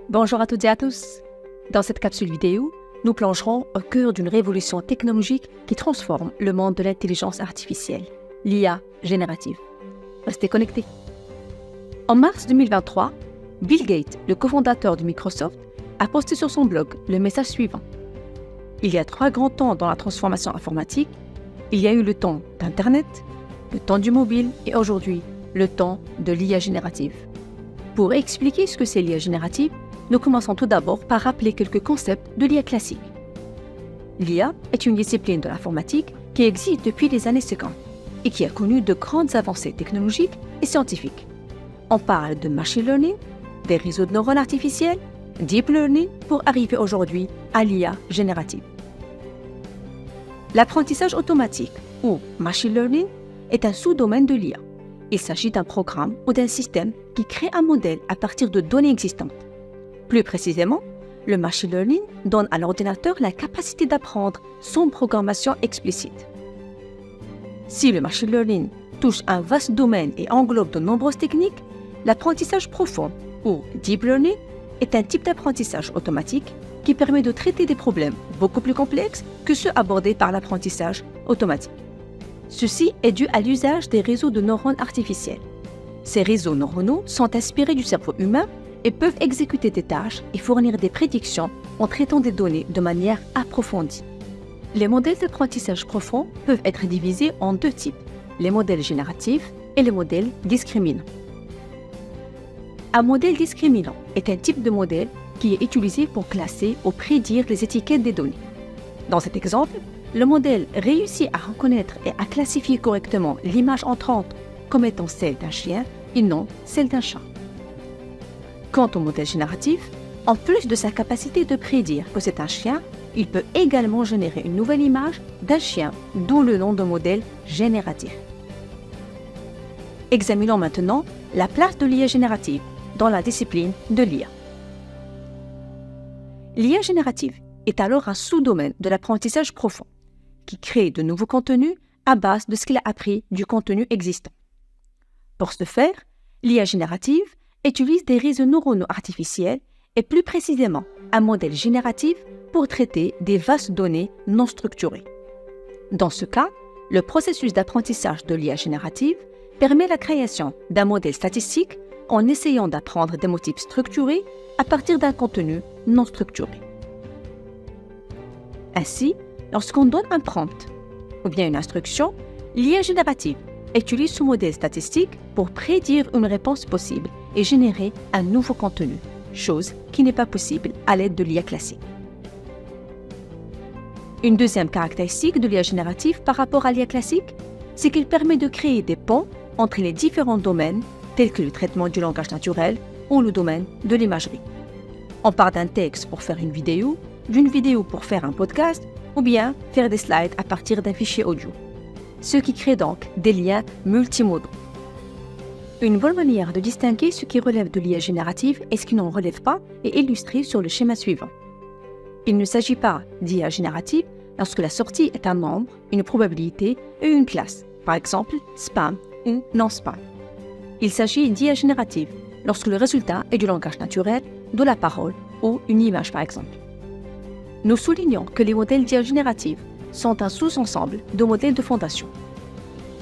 Bonjour à toutes et à tous. Dans cette capsule vidéo, nous plongerons au cœur d'une révolution technologique qui transforme le monde de l'intelligence artificielle, l'IA générative. Restez connectés. En mars 2023, Bill Gates, le cofondateur de Microsoft, a posté sur son blog le message suivant. Il y a 3 grands temps dans la transformation informatique. Il y a eu le temps d'Internet, le temps du mobile et aujourd'hui, le temps de l'IA générative. Pour expliquer ce que c'est l'IA générative, nous commençons tout d'abord par rappeler quelques concepts de l'IA classique. L'IA est une discipline de l'informatique qui existe depuis les années 50 et qui a connu de grandes avancées technologiques et scientifiques. On parle de machine learning, des réseaux de neurones artificiels, deep learning pour arriver aujourd'hui à l'IA générative. L'apprentissage automatique ou machine learning est un sous-domaine de l'IA. Il s'agit d'un programme ou d'un système qui crée un modèle à partir de données existantes. Plus précisément, le machine learning donne à l'ordinateur la capacité d'apprendre sans programmation explicite. Si le machine learning touche un vaste domaine et englobe de nombreuses techniques, l'apprentissage profond ou deep learning est un type d'apprentissage automatique qui permet de traiter des problèmes beaucoup plus complexes que ceux abordés par l'apprentissage automatique. Ceci est dû à l'usage des réseaux de neurones artificiels. Ces réseaux neuronaux sont inspirés du cerveau humain et peuvent exécuter des tâches et fournir des prédictions en traitant des données de manière approfondie. Les modèles d'apprentissage profond peuvent être divisés en 2 types, les modèles génératifs et les modèles discriminants. Un modèle discriminant est un type de modèle qui est utilisé pour classer ou prédire les étiquettes des données. Dans cet exemple, le modèle réussit à reconnaître et à classifier correctement l'image entrante comme étant celle d'un chien et non celle d'un chat. Quant au modèle génératif, en plus de sa capacité de prédire que c'est un chien, il peut également générer une nouvelle image d'un chien, d'où le nom de modèle génératif. Examinons maintenant la place de l'IA générative dans la discipline de l'IA. L'IA générative est alors un sous-domaine de l'apprentissage profond, qui crée de nouveaux contenus à base de ce qu'il a appris du contenu existant. Pour ce faire, l'IA générative utilise des réseaux neuronaux artificiels et plus précisément un modèle génératif pour traiter des vastes données non structurées. Dans ce cas, le processus d'apprentissage de l'IA générative permet la création d'un modèle statistique en essayant d'apprendre des mots types structurés à partir d'un contenu non structuré. Ainsi, lorsqu'on donne un prompt ou bien une instruction, l'IA générative utilise ce modèle statistique pour prédire une réponse possible et générer un nouveau contenu, chose qui n'est pas possible à l'aide de l'IA classique. Une deuxième caractéristique de l'IA générative par rapport à l'IA classique, c'est qu'il permet de créer des ponts entre les différents domaines tels que le traitement du langage naturel ou le domaine de l'imagerie. On part d'un texte pour faire une vidéo, d'une vidéo pour faire un podcast ou bien faire des slides à partir d'un fichier audio. Ce qui crée donc des liens multimodaux. Une bonne manière de distinguer ce qui relève de l'IA générative et ce qui n'en relève pas est illustré sur le schéma suivant. Il ne s'agit pas d'IA générative lorsque la sortie est un nombre, une probabilité et une classe, par exemple spam ou non-spam. Il s'agit d'IA générative lorsque le résultat est du langage naturel, de la parole ou une image par exemple. Nous soulignons que les modèles d'IA générative sont un sous-ensemble de modèles de fondation.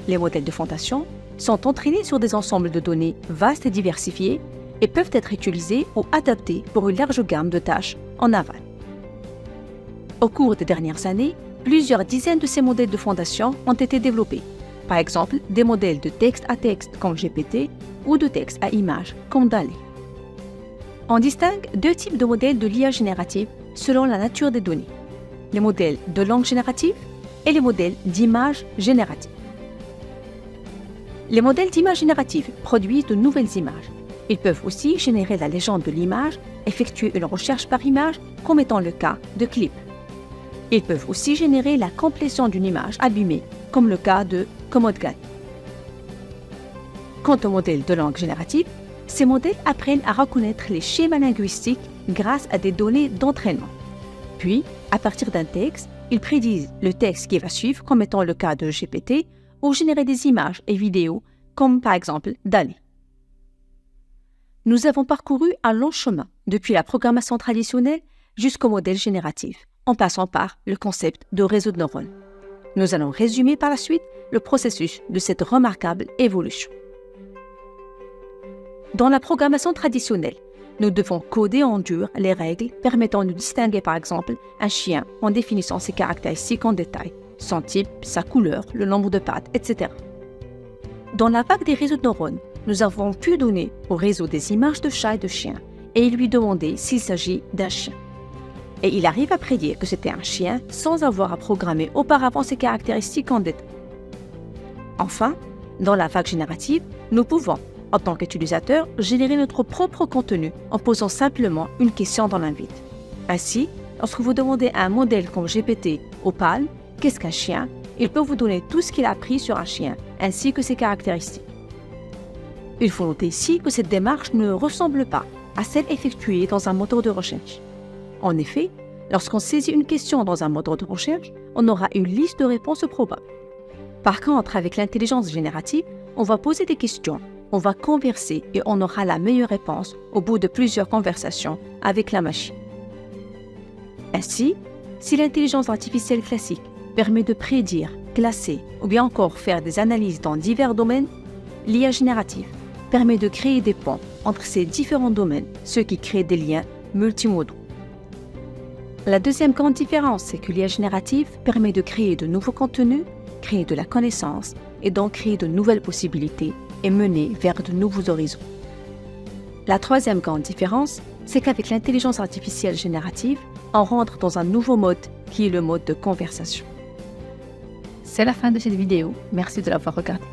Les modèles de fondation sont entraînés sur des ensembles de données vastes et diversifiés et peuvent être utilisés ou adaptés pour une large gamme de tâches en aval. Au cours des dernières années, plusieurs dizaines de ces modèles de fondation ont été développés, par exemple des modèles de texte à texte comme GPT ou de texte à image comme DALL-E. On distingue 2 types de modèles de l'IA générative selon la nature des données, les modèles de langue générative et les modèles d'image générative. Les modèles d'image générative produisent de nouvelles images. Ils peuvent aussi générer la légende de l'image, effectuer une recherche par image, comme étant le cas de clips. Ils peuvent aussi générer la complétion d'une image abîmée, comme le cas de Commode-Gagne. Quant au modèle de langue générative, ces modèles apprennent à reconnaître les schémas linguistiques grâce à des données d'entraînement. Puis, à partir d'un texte, ils prédisent le texte qui va suivre, comme étant le cas de GPT, ou générer des images et vidéos, comme par exemple DALL-E. Nous avons parcouru un long chemin, depuis la programmation traditionnelle jusqu'au modèle génératif, en passant par le concept de réseau de neurones. Nous allons résumer par la suite le processus de cette remarquable évolution. Dans la programmation traditionnelle, nous devons coder en dur les règles permettant de distinguer par exemple un chien en définissant ses caractéristiques en détail, son type, sa couleur, le nombre de pattes, etc. Dans la vague des réseaux de neurones, nous avons pu donner au réseau des images de chats et de chiens et lui demander s'il s'agit d'un chien. Et il arrive à prédire que c'était un chien sans avoir à programmer auparavant ses caractéristiques en détail. Enfin, dans la vague générative, nous pouvons, en tant qu'utilisateur, générer notre propre contenu en posant simplement une question dans l'invite. Ainsi, lorsque vous demandez à un modèle comme GPT ou Palm « Qu'est-ce qu'un chien ?», il peut vous donner tout ce qu'il a appris sur un chien, ainsi que ses caractéristiques. Il faut noter ici que cette démarche ne ressemble pas à celle effectuée dans un moteur de recherche. En effet, lorsqu'on saisit une question dans un moteur de recherche, on aura une liste de réponses probables. Par contre, avec l'intelligence générative, on va poser des questions, on va converser et on aura la meilleure réponse au bout de plusieurs conversations avec la machine. Ainsi, si l'intelligence artificielle classique permet de prédire, classer ou bien encore faire des analyses dans divers domaines, l'IA générative permet de créer des ponts entre ces différents domaines, ce qui crée des liens multimodaux. La deuxième grande différence, c'est que l'IA générative permet de créer de nouveaux contenus, créer de la connaissance et donc créer de nouvelles possibilités et mener vers de nouveaux horizons. La troisième grande différence, c'est qu'avec l'intelligence artificielle générative, on rentre dans un nouveau mode qui est le mode de conversation. C'est la fin de cette vidéo. Merci de l'avoir regardée.